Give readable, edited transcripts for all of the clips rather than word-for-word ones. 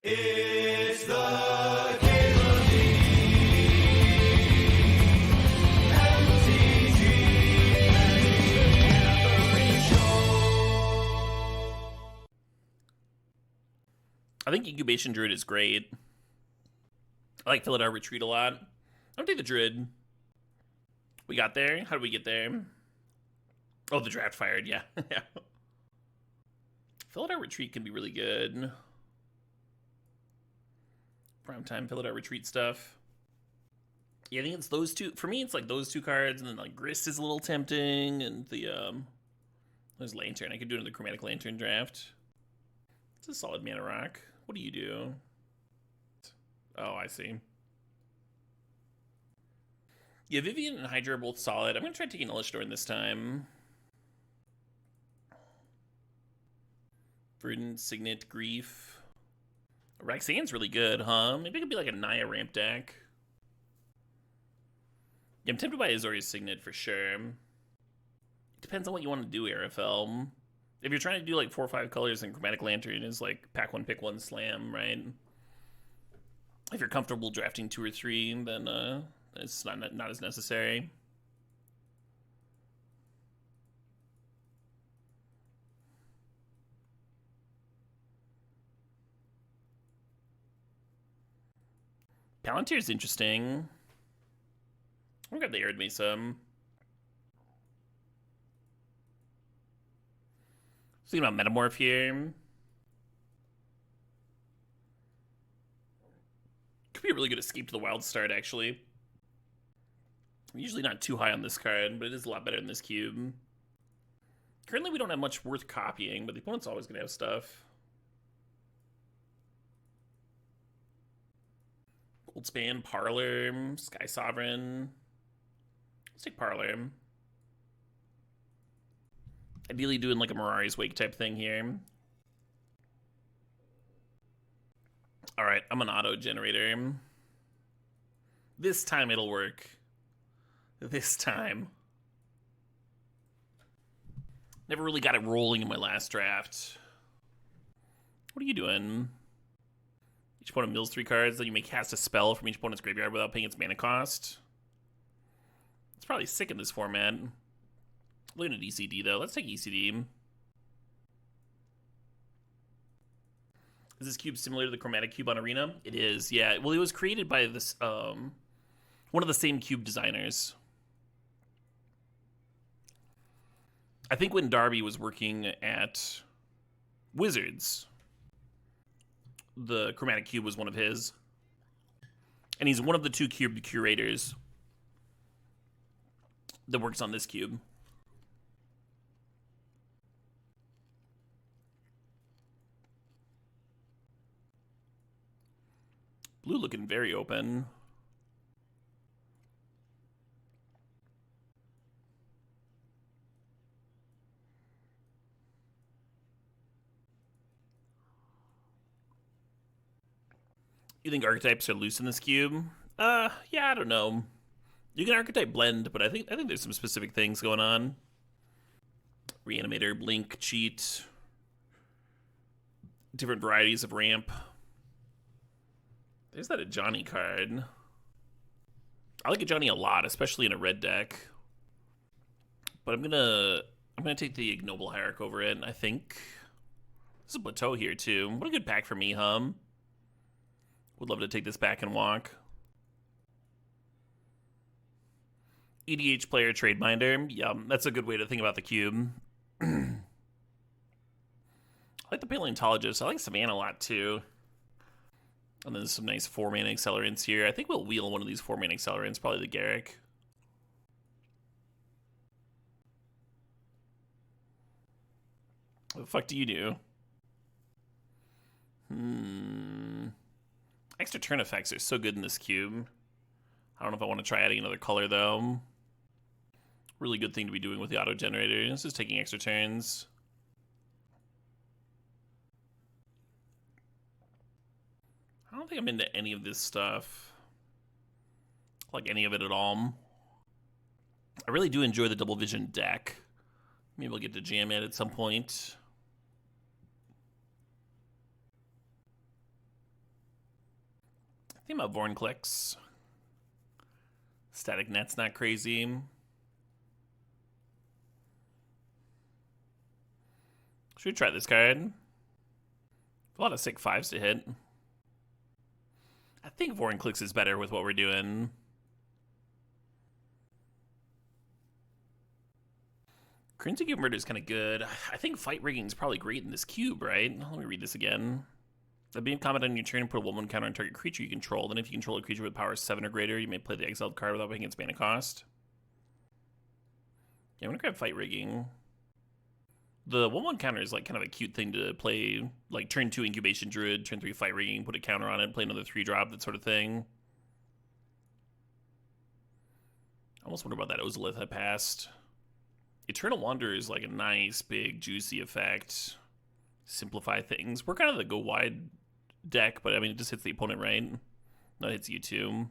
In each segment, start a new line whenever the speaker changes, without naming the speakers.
It's the Cable League. MTGO Show.
I think Incubation Druid is great. I like Fill It Out Retreat a lot. I'll take the Druid. We got there. How did we get there? Oh, the draft fired. Yeah. Yeah. Fill It Out Retreat can be really good. Primetime Fill It Out Retreat stuff. Yeah, I think it's those two. For me, it's like those two cards, and then like Grist is a little tempting, and the there's Lantern. I could do another Chromatic Lantern draft. It's a solid mana rock. What do you do? Oh, I see. Yeah, Vivian and Hydra are both solid. I'm gonna try taking Illustorn this time. Verdant, Signet, Grief. Roxanne's really good, huh? Maybe it could be like a Naya ramp deck. Yeah, I'm tempted by Azorius Signet for sure. It depends on what you want to do, RFL. If you're trying to do like 4 or 5 colors and Chromatic Lantern is like pack one, pick one, slam, right? If you're comfortable drafting 2 or 3, then it's not as necessary. Palantir is interesting. We got the Arid Mesa. Thinking about Metamorph here. Could be a really good escape to the wild start, actually. I'm usually not too high on this card, but it is a lot better than this cube. Currently, we don't have much worth copying, but the opponent's always going to have stuff. Goldspan, Parlor, Sky Sovereign. Let's take Parlor. Ideally doing like a Mirari's Wake type thing here. Alright, I'm an auto generator. This time it'll work. This time. Never really got it rolling in my last draft. What are you doing? Each opponent mills 3 cards, then you may cast a spell from each opponent's graveyard without paying its mana cost. It's probably sick in this format. Looking at ECD though. Let's take ECD. Is this cube similar to the Chromatic Cube on Arena? It is, yeah. Well, it was created by this one of the same cube designers. I think when Darby was working at Wizards, the Chromatic Cube was one of his. And he's one of the 2 cube curators that works on this cube. Blue looking very open. You think archetypes are loose in this cube? Yeah, I don't know. You can archetype blend, but I think there's some specific things going on. Reanimator, blink, cheat. Different varieties of ramp. There's that Ajani card. I like Ajani a lot, especially in a red deck. But I'm gonna take the Ignoble Hierarch over it, I think. There's a Plateau here too. What a good pack for me, hum. Would love to take this back and walk. EDH player trade binder. Yeah, that's a good way to think about the cube. I like the Paleontologist. I like Savannah a lot too. And then there's some nice 4-mana accelerants here. I think we'll wheel one of these 4-mana accelerants, probably the Garrick. What the fuck do you do? Extra turn effects are so good in this cube. I don't know if I want to try adding another color, though. Really good thing to be doing with the auto generator. This is taking extra turns. I don't think I'm into any of this stuff. Like any of it at all. I really do enjoy the Double Vision deck. Maybe we'll get to jam it at some point. Think about Vorn clicks. Static net's not crazy. Should we try this card? A lot of sick 5s to hit. I think Vorn clicks is better with what we're doing. Crimson Cube Murder is kind of good. I think Fight Rigging is probably great in this cube, right? Let me read this again. The beam comment on your turn and put a 1/1 counter on target creature you control. Then if you control a creature with power 7 or greater, you may play the exiled card without paying its mana cost. Yeah, I'm gonna grab Fight Rigging. The 1/1 counter is like kind of a cute thing to play, like turn 2 Incubation Druid, turn 3 Fight Rigging, put a counter on it, play another 3-drop, that sort of thing. I almost wonder about that Ozolith I passed. Eternal Wanderer is like a nice, big, juicy effect. Simplify things. We're kind of the go wide deck, but I mean, it just hits the opponent, right? No, it hits you too.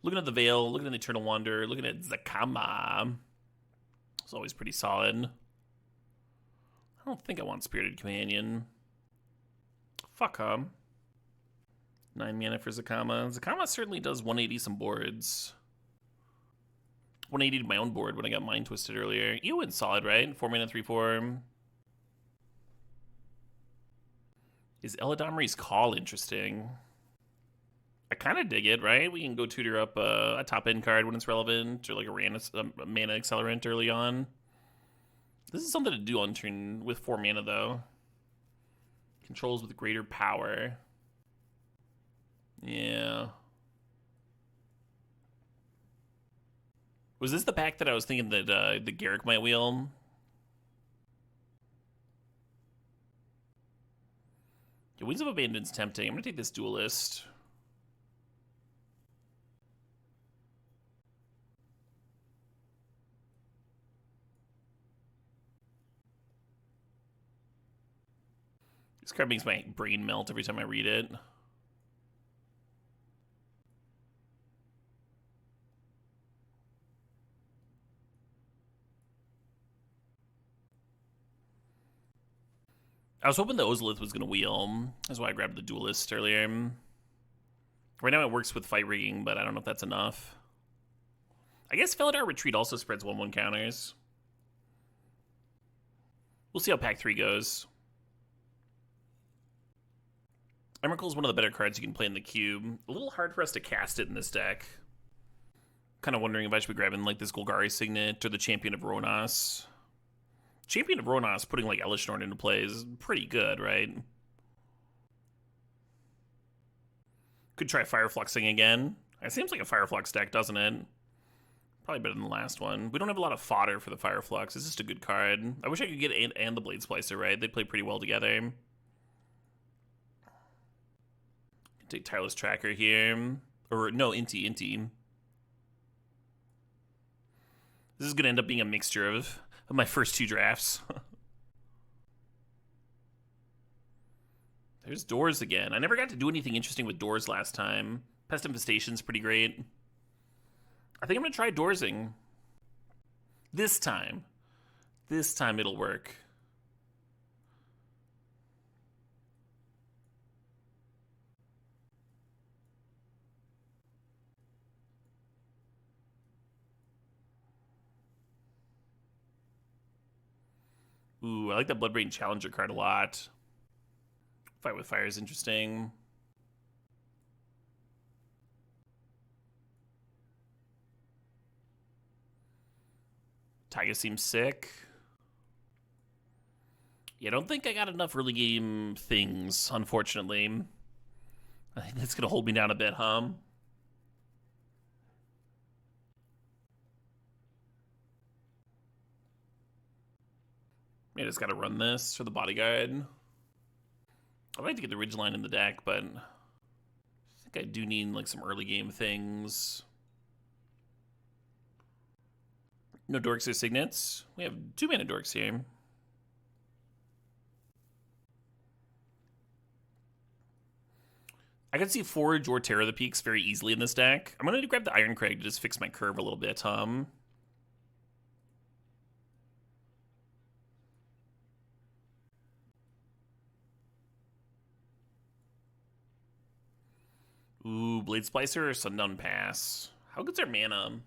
Looking at the Veil, looking at the Eternal Wanderer, looking at Zakama. It's always pretty solid. I don't think I want Spirited Companion. Fuck 'em. 9 mana for Zakama. Zakama certainly does 180 some boards. 180 to my own board when I got Mind Twisted earlier. You went solid, right? 4 mana, 3/4. Is Eladamri's Call interesting? I kind of dig it, right? We can go tutor up a top-end card when it's relevant, or like a mana accelerant early on. This is something to do on turn with 4 mana, though. Controls with greater power. Yeah. Was this the pack that I was thinking that the Garrick might wheel? Yeah, Winds of Abandonment's tempting. I'm going to take this Duelist. This card makes my brain melt every time I read it. I was hoping the Ozolith was going to wheel. That's why I grabbed the Duelist earlier. Right now it works with Fight Rigging, but I don't know if that's enough. I guess Felidar Retreat also spreads 1/1 counters. We'll see how Pack 3 goes. Emrakul is one of the better cards you can play in the cube. A little hard for us to cast it in this deck. Kind of wondering if I should be grabbing like this Golgari Signet or the Champion of Ronas. Champion of Ronas putting like Elishnorn into play is pretty good, right? Could try Firefluxing again. It seems like a Fireflux deck, doesn't it? Probably better than the last one. We don't have a lot of fodder for the Fireflux. It's just a good card. I wish I could get and the Blade Splicer, right? They play pretty well together. Take Tireless Tracker here. Or, no, Inti. This is going to end up being a mixture of my first 2 drafts. There's Doors again. I never got to do anything interesting with Doors last time. Pest Infestation's pretty great. I think I'm going to try Doorsing. This time. This time it'll work. Ooh, I like that Bloodbrain Challenger card a lot. Fight with Fire is interesting. Taiga seems sick. Yeah, I don't think I got enough early game things, unfortunately. I think that's going to hold me down a bit, huh? I just got to run this for the Bodyguard. I'd like to get the Ridgeline in the deck, but I think I do need like some early game things. No Dorks or Signets. We have 2 mana Dorks here. I could see Forge or Terror of the Peaks very easily in this deck. I'm going to grab the Iron Crag to just fix my curve a little bit, Ooh, Blade Splicer or Sundown Pass. How good's our mana?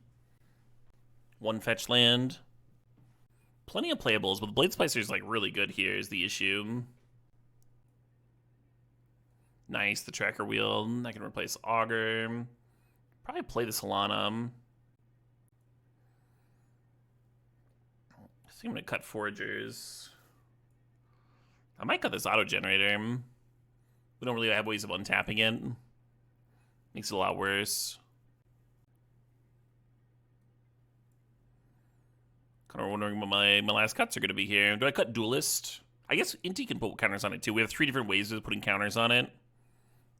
One fetch land. Plenty of playables, but the Blade Splicer is like really good here is the issue. Nice, the tracker wheel. I can replace Augur. Probably play the Solanum. I think I'm gonna cut Foragers. I might cut this auto generator. We don't really have ways of untapping it. Makes it a lot worse. Kind of wondering what my last cuts are gonna be here. Do I cut Duelist? I guess Inti can put counters on it too. We have 3 different ways of putting counters on it.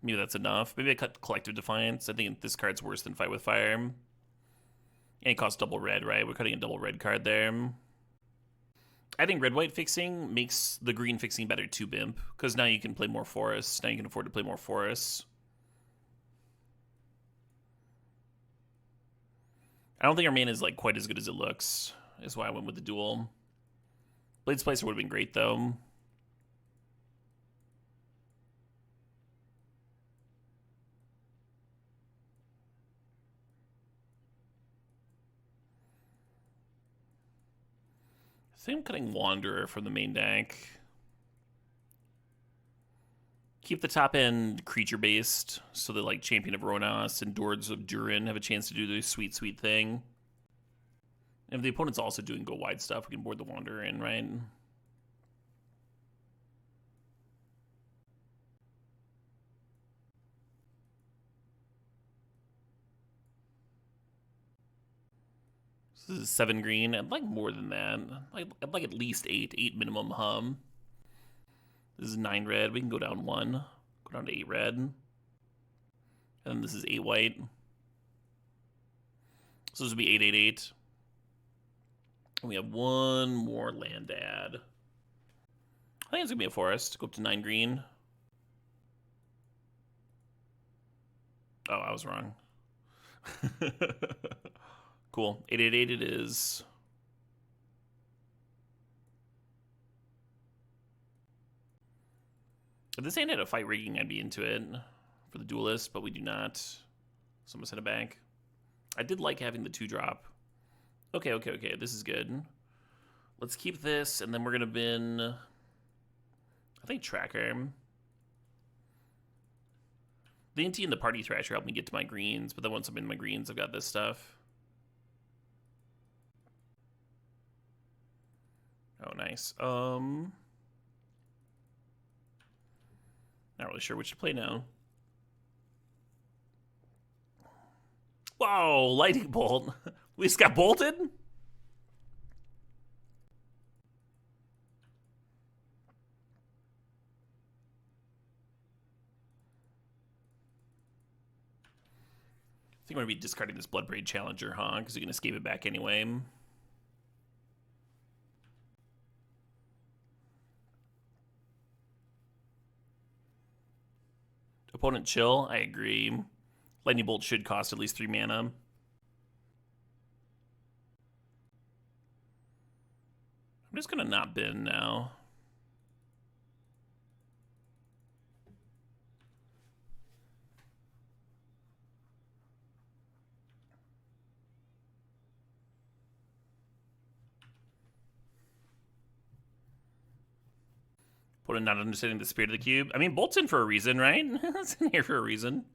Maybe that's enough. Maybe I cut Collective Defiance. I think this card's worse than Fight with Fire. And it costs double red, right? We're cutting a double red card there. I think red-white fixing makes the green fixing better too, Bimp. Because now you can play more forests. Now you can afford to play more forests. I don't think our mana is like quite as good as it looks. Is why I went with the duel. Blade Splicer would have been great, though. I think I'm cutting Wanderer from the main deck. Keep the top end creature based, so that like Champion of Ronas and Dords of Durin have a chance to do their sweet, sweet thing. And if the opponent's also doing go wide stuff, we can board the Wanderer in, right? This is 7 green. I'd like more than that. I'd like at least 8. 8 minimum hum. This is 9 red. We can go down 1. Go down to 8 red. And then this is 8 white. So this would be 8. And we have 1 more land to add. I think it's going to be a forest. Go up to 9 green. Oh, I was wrong. Cool. 8 it is. If this hand had a fight rigging, I'd be into it for the duelist, but we do not. So I'm going to send it back. I did like having the 2-drop. Okay. This is good. Let's keep this, and then we're going to bin, I think, Tracker. The NT and the Party Thrasher help me get to my greens, but then once I'm in my greens, I've got this stuff. Oh, nice. Not really sure what you play now. Whoa, Lightning Bolt. We just got bolted? I think we're going to be discarding this Bloodbraid Challenger, huh? Because we can escape it back anyway. Opponent chill, I agree. Lightning Bolt should cost at least 3 mana. I'm just going to not bin now. Opponent not understanding the spirit of the cube. I mean, Bolt's in for a reason, right? It's in here for a reason.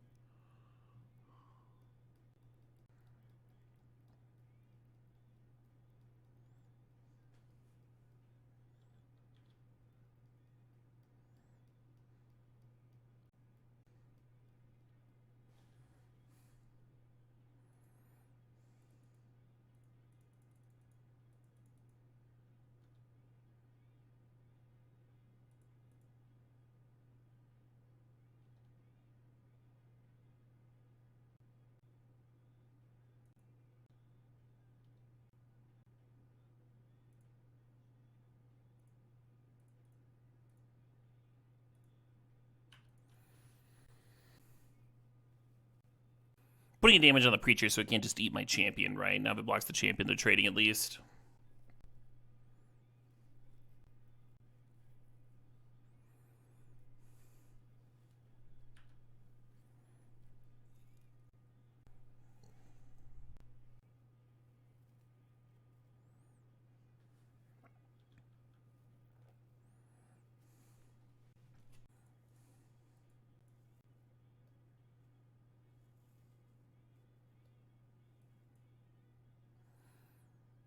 Putting damage on the Preacher so it can't just eat my champion, right? Now if it blocks the champion, they're trading at least.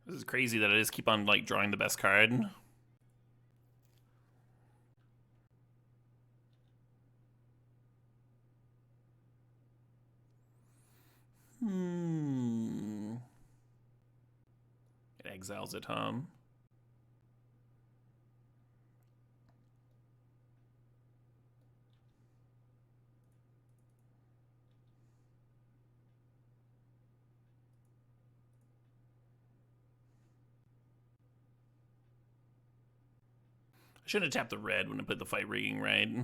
This is crazy that I just keep on like drawing the best card. It exiles it, huh? I shouldn't have tapped the red when I put the fight rigging, right? I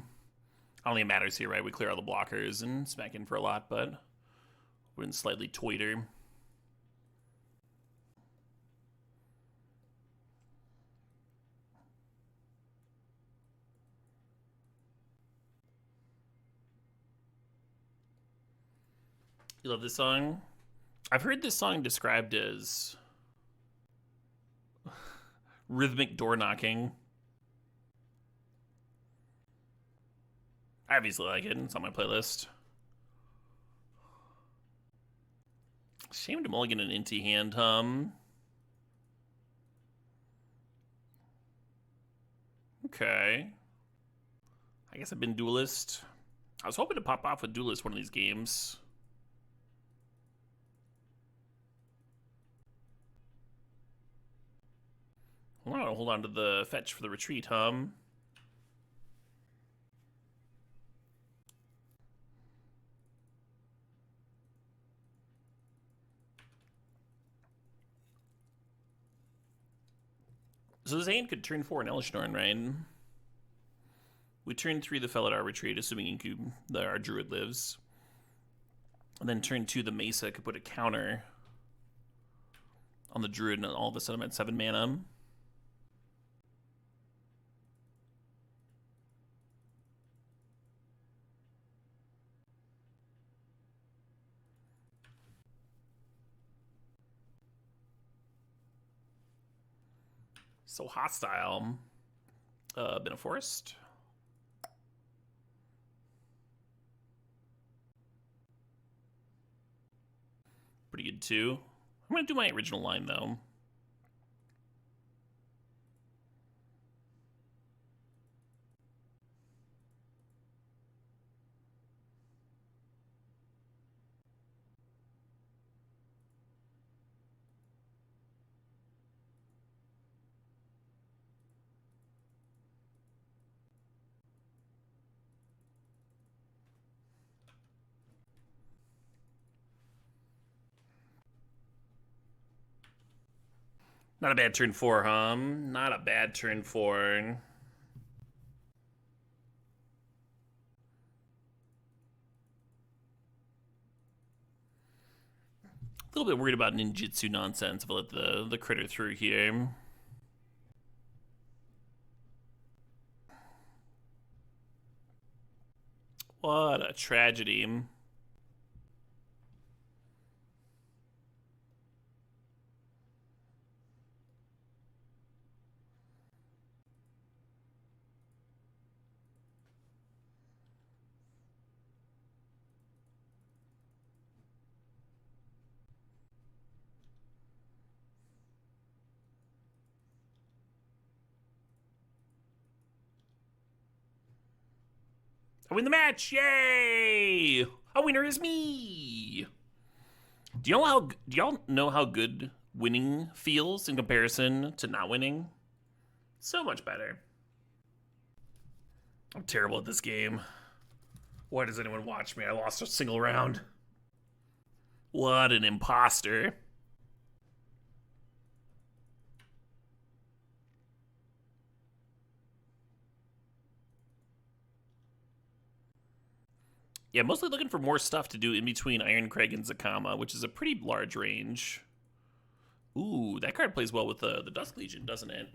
don't think it matters here, right? We clear all the blockers and smack in for a lot, but we're in slightly toiter. You love this song? I've heard this song described as rhythmic door knocking. I obviously like it. It's on my playlist. Shame to mulligan an inty hand hum. Okay. I guess I've been duelist. I was hoping to pop off with duelist one of these games. Hold on to the fetch for the retreat, hum. So this hand could turn 4 an Elishnorn, right? We turn 3 the Felidar retreat, assuming Incube, our druid lives. And then turn 2 the Mesa could put a counter on the druid, and all of a sudden I'm at 7 mana. So hostile. Been a forest. Pretty good too. I'm gonna do my original line though. Not a bad turn 4, hum. Not a bad turn 4. A little bit worried about ninjutsu nonsense if I let the critter through here. What a tragedy. I win the match! Yay! A winner is me! Do y'all know how good winning feels in comparison to not winning? So much better. I'm terrible at this game. Why does anyone watch me? I lost a single round. What an imposter. Yeah, mostly looking for more stuff to do in between Ironcrag and Zakama, which is a pretty large range. Ooh, that card plays well with the Dusk Legion, doesn't it?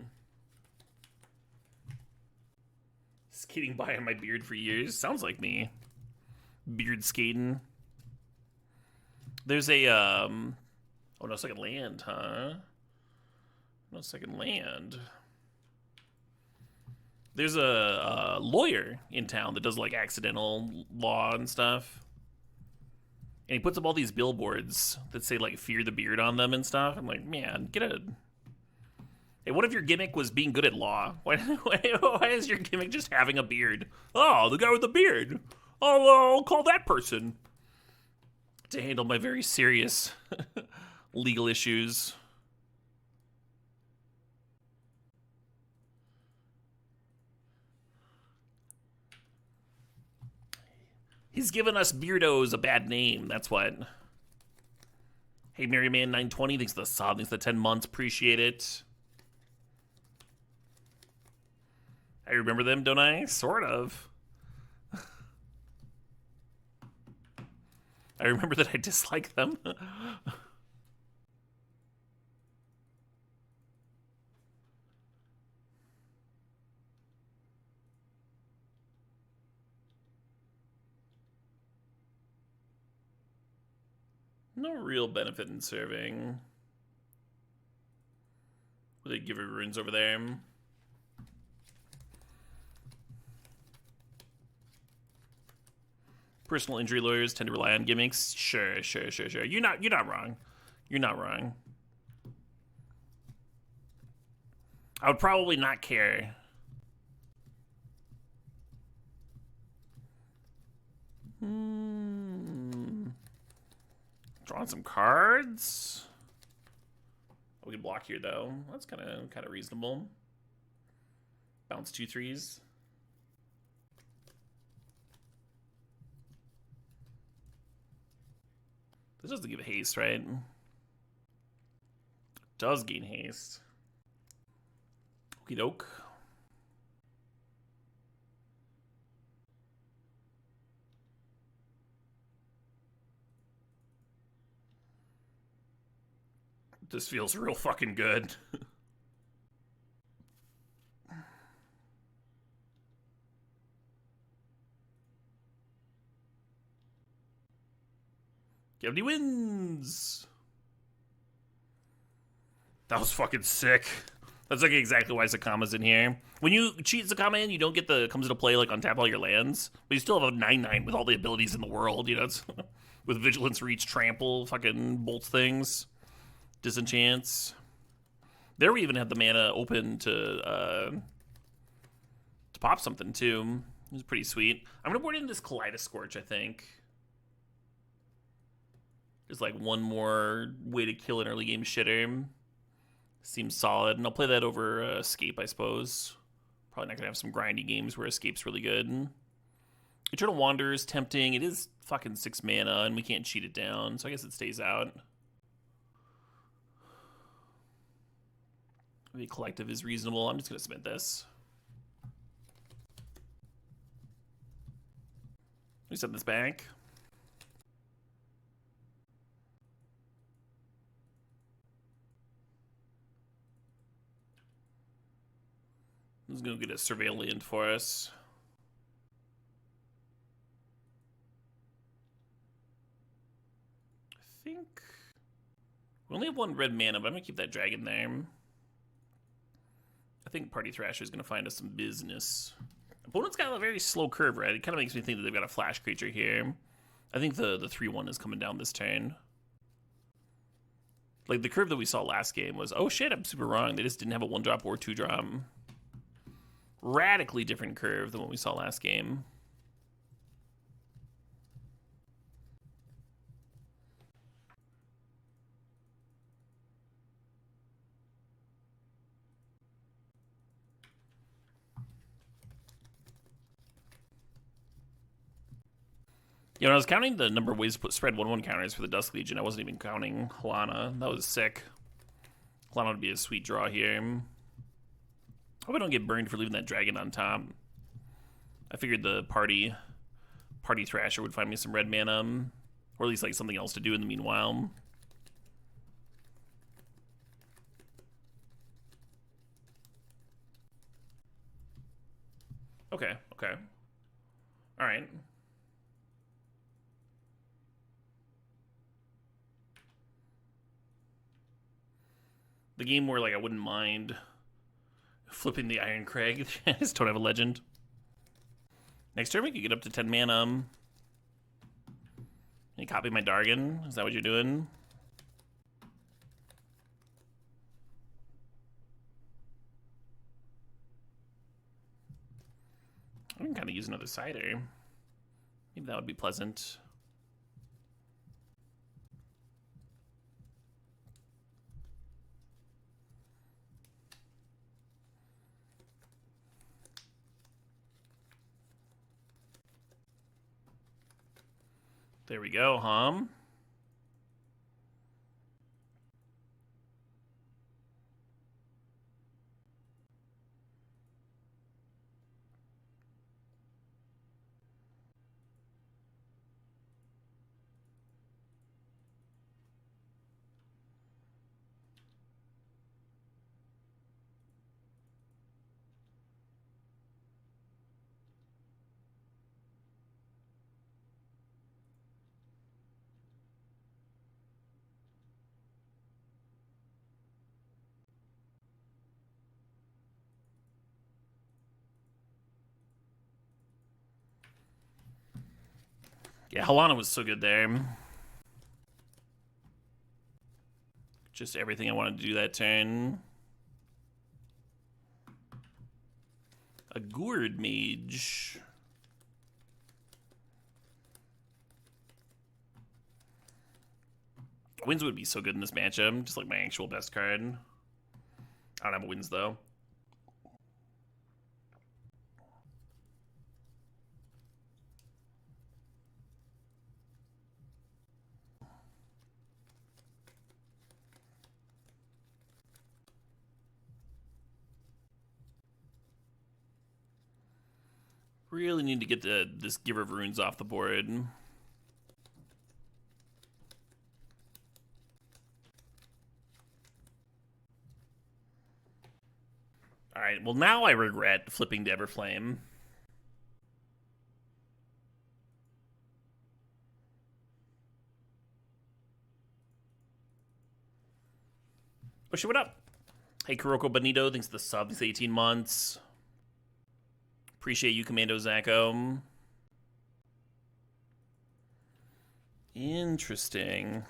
Skating by on my beard for years. Sounds like me. Beard skating. There's a, oh, no second land, huh? No second land. There's a lawyer in town that does like accidental law and stuff. And he puts up all these billboards that say like fear the beard on them and stuff. I'm like, man, get a Hey, what if your gimmick was being good at law? Why is your gimmick just having a beard? Oh, the guy with the beard. I'll call that person to handle my very serious legal issues. He's given us beardos a bad name, that's what. Hey, Merryman920, thanks for the sub, thanks for the 10 months, appreciate it. I remember them, don't I? Sort of. I remember that I dislike them. No real benefit in serving. Will they give her runes over there? Personal injury lawyers tend to rely on gimmicks. Sure. You're not wrong. You're not wrong. I would probably not care. Drawing some cards. Oh, we can block here though. That's kind of reasonable. Bounce 2/3s. This doesn't give haste, right? Does gain haste. Okie doke. This feels real fucking good. Gevney wins. That was fucking sick. That's like exactly why Sakama's in here. When you cheat Sakama in, you don't get the comes into play like untap all your lands, but you still have a 9/9 with all the abilities in the world. You know, it's with vigilance, reach, trample, fucking bolts things, disenchants. There we even had the mana open to pop something too. It was pretty sweet. I'm gonna board in this Kaleidoscorch, I think. There's like one more way to kill an early game shitter. Seems solid, and I'll play that over Escape, I suppose. Probably not gonna have some grindy games where Escape's really good. Eternal Wanderer is tempting. It is fucking 6 mana, and we can't cheat it down, so I guess it stays out. Maybe Collective is reasonable. I'm just gonna submit this. Let me send this back. This is gonna get a Surveillant for us. I think we only have 1 red mana, but I'm gonna keep that dragon there. I think Party Thrasher is gonna find us some business. Opponent's got a very slow curve, right? It kind of makes me think that they've got a flash creature here. I think the 3/1 is coming down this turn. Like the curve that we saw last game was, oh shit, I'm super wrong. They just didn't have a 1-drop or 2-drop. Radically different curve than what we saw last game. You know, I was counting the number of ways to put spread 1/1 counters for the Dusk Legion. I wasn't even counting Halana. That was sick. Halana would be a sweet draw here. Hope I don't get burned for leaving that dragon on top. I figured the Party Thrasher would find me some red mana, or at least like something else to do in the meanwhile. Okay. All right. The game where like I wouldn't mind flipping the Iron Crag. I just don't have a legend. Next turn we could get up to 10 mana. Can you copy my Dargon? Is that what you're doing? use another cider. Maybe that would be pleasant. There we go, hum. Yeah, Halana was so good there. Just everything I wanted to do that turn. A Gourd Mage. Wins would be so good in this matchup. Just like my actual best card. I don't have wins though. Really need to get this Giver of Runes off the board. Alright, well now I regret flipping to Everflame. Oh shit, what up? Hey, Kuroko Bonito, thanks for the sub, thanks 18 months. Appreciate you, Commando Zacko. Interesting.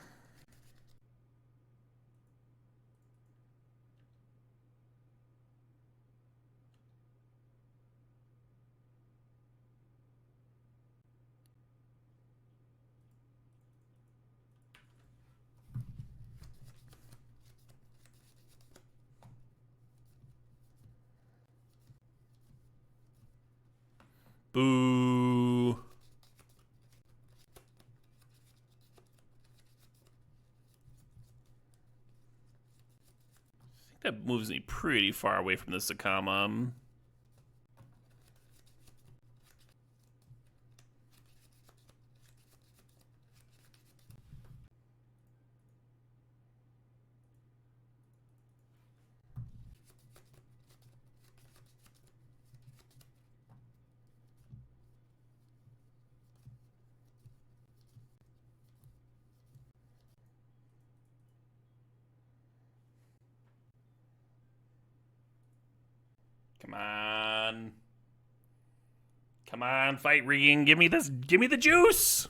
Boo. I think that moves me pretty far away from the Sakama. Come on. Come on, fight rigging. Give me this. Give me the juice.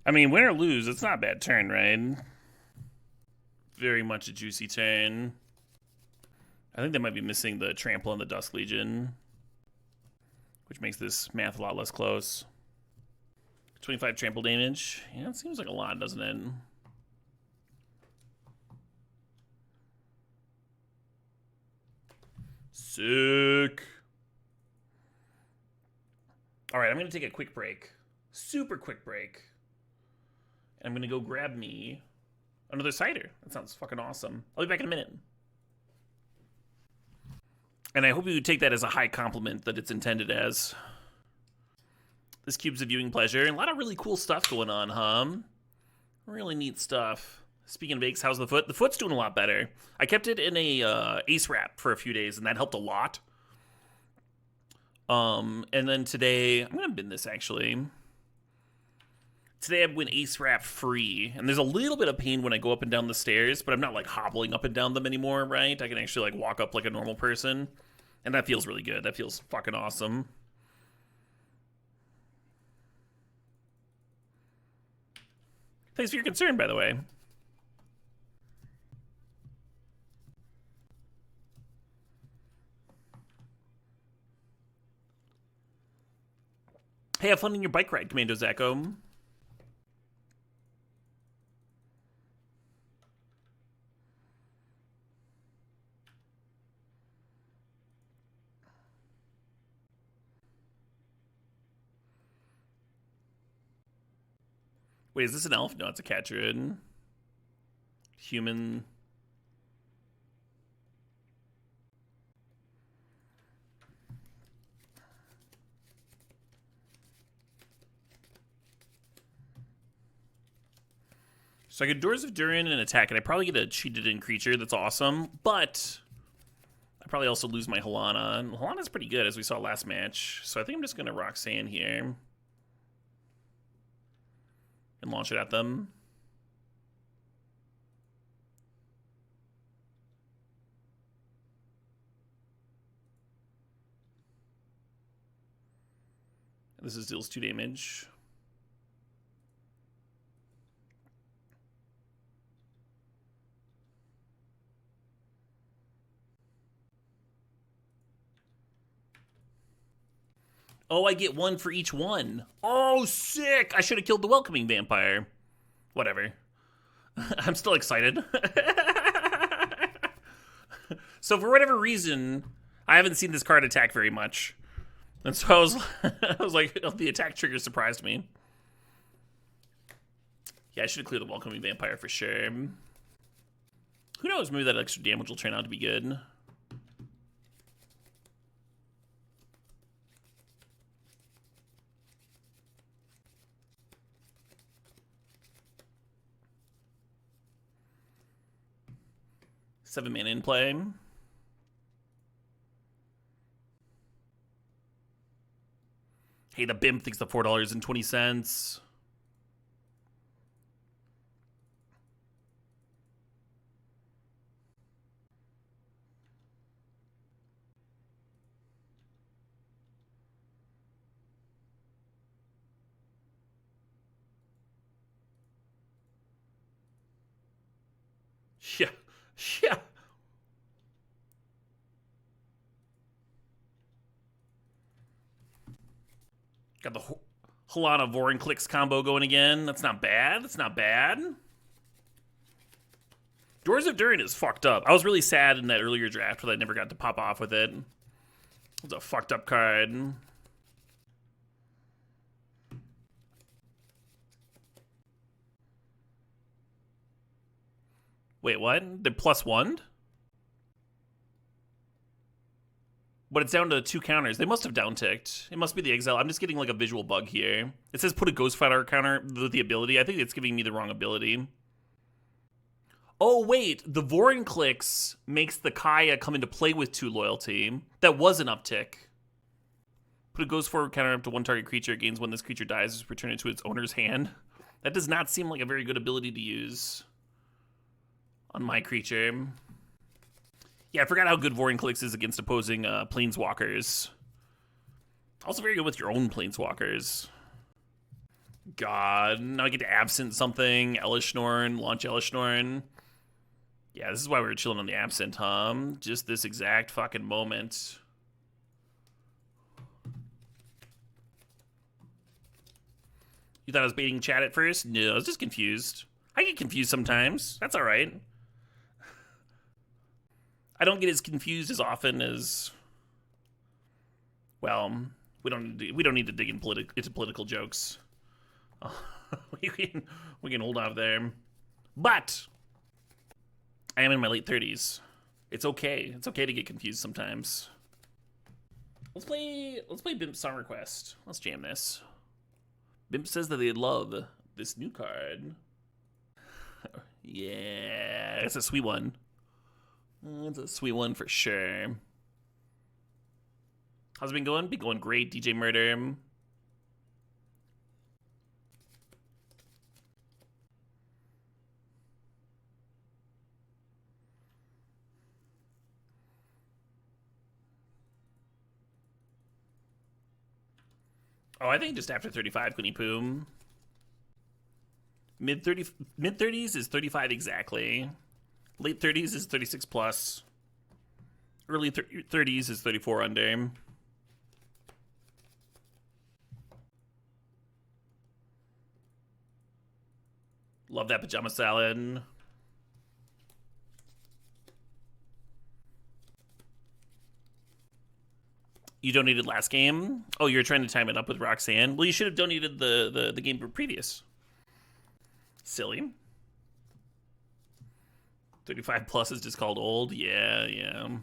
I mean, win or lose, it's not a bad turn, right? Very much a juicy turn. I think they might be missing the Trample and the Dusk Legion, which makes this math a lot less close. 25 trample damage. Yeah, it seems like a lot, doesn't it? Sick. All right, I'm going to take a quick break. Super quick break. I'm going to go grab me another cider. That sounds fucking awesome. I'll be back in a minute. And I hope you take that as a high compliment that it's intended as. This cube's a viewing pleasure. And a lot of really cool stuff going on, huh? Really neat stuff. Speaking of aches, how's the foot? The foot's doing a lot better. I kept it in a ace wrap for a few days, and that helped a lot. And then today, I'm gonna bin this actually. Today I went ace wrap free, and there's a little bit of pain when I go up and down the stairs, but I'm not like hobbling up and down them anymore, right? I can actually like walk up like a normal person, and that feels really good. That feels fucking awesome. Thanks for your concern, by the way. Hey, have fun in your bike ride, Commando Zacko. Wait, is this an elf? No, it's a cat druid. Human. So I get Doors of Durin and attack, and I probably get a cheated in creature. That's awesome. But I probably also lose my Halana. And Halana's pretty good, as we saw last match. So I think I'm just going to Roxanne here. And launch it at them. This is deals 2 damage. Oh, I get 1 for each one. Oh, sick! I should have killed the welcoming vampire. Whatever. I'm still excited. So for whatever reason, I haven't seen this card attack very much. And so I was like, oh, the attack trigger surprised me. Yeah, I should have cleared the welcoming vampire for sure. Who knows, maybe that extra damage will turn out to be good. Seven mana in play. Hey, the BIMP thinks the $4.20. Yeah. Yeah. Got the Halana Vorinclix combo going again. That's not bad. That's not bad. Doors of Durin is fucked up. I was really sad in that earlier draft that I never got to pop off with it. It's a fucked up card. Wait, what? They're +1? But it's down to 2 counters. They must have downticked. It must be the exile. I'm just getting like a visual bug here. It says put a Ghost Fighter counter with the ability. I think it's giving me the wrong ability. Oh, wait. The Vorinclix makes the Kaya come into play with 2 loyalty. That was an uptick. Put a Ghost Forward counter up to 1 target creature. It gains when this creature dies. Just return it to its owner's hand. That does not seem like a very good ability to use on my creature. Yeah, I forgot how good Vorinclix is against opposing planeswalkers. Also very good with your own planeswalkers. God, now I get to Absent something. Elishnorn, launch Elishnorn. Yeah, this is why we were chilling on the Absent, huh? Just this exact fucking moment. You thought I was baiting chat at first? No, I was just confused. I get confused sometimes. That's all right. I don't get as confused as often as, well, we don't need to dig into political jokes. we can hold off there. But I am in my late 30s. It's okay. It's okay to get confused sometimes. Let's play Bimp Song Request. Let's jam this. Bimp says that they love this new card. Yeah, it's a sweet one. It's a sweet one for sure. How's it been going? Been going great, DJ Murder. Oh, I think just after 35, Quinny Poom. Mid 30s is 35 exactly. Late 30s is 36 plus. Early 30s is 34 under. Love that pajama salad. You donated last game? Oh, you're trying to time it up with Roxanne? Well, you should have donated the game previous. Silly. 35 plus is just called old? Yeah. Yeah.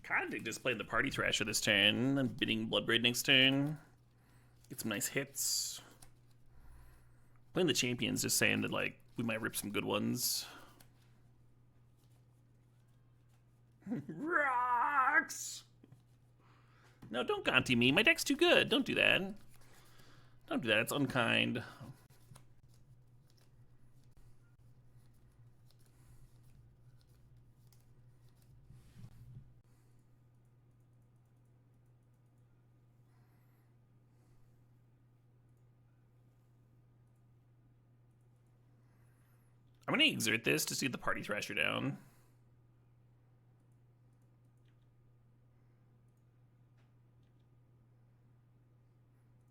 Kind of dig just playing the Party Thrasher this turn and bidding Bloodbraid next turn. Get some nice hits. Playing the champions, just saying that, like, we might rip some good ones. Rocks! No, don't Gonti me. My deck's too good. Don't do that. Don't do that. It's unkind. I'm gonna exert this to see the Party Thrasher down.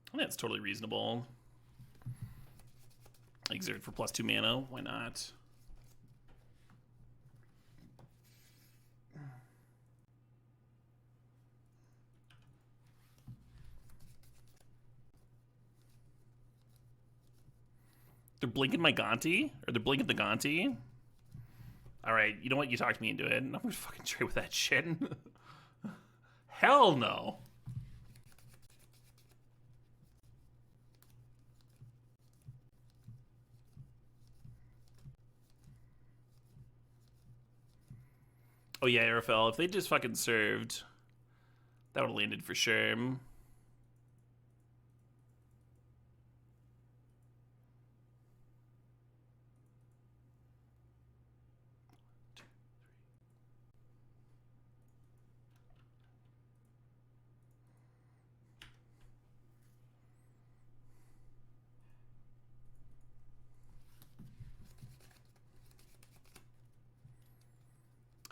I think that's totally reasonable. Exert for +2 mana. Why not? They're blinking my Gonti? Or they're blinking the Gonti? Alright, you know what? You talked me into it. I'm gonna fucking trade with that shit. Hell no. Oh yeah, Arafel, if they just fucking served, that would have landed for sure.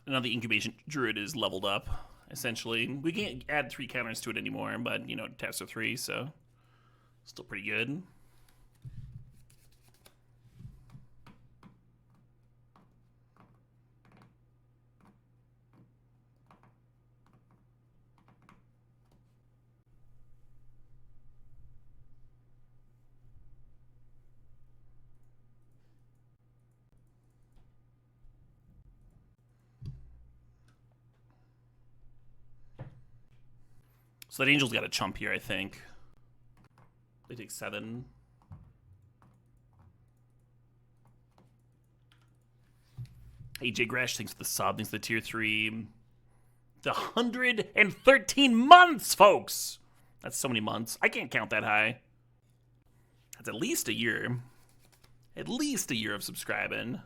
Now the Incubation Druid is leveled up, essentially. We can't add 3 counters to it anymore, but, you know, it taps for 3, so still pretty good. So that Angel's got a chump here, I think. They take 7. AJ Gresh, thanks for the sub, thanks for the tier 3. The 113 months, folks! That's so many months. I can't count that high. That's at least a year. At least a year of subscribing.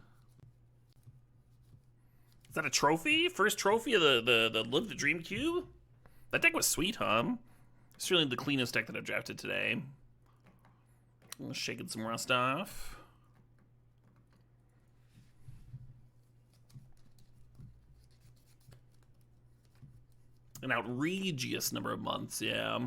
Is that a trophy? First trophy of the Live the Dream Cube? That deck was sweet, huh? It's really the cleanest deck that I've drafted today. I'm shaking some rust off. An outrageous number of months, yeah.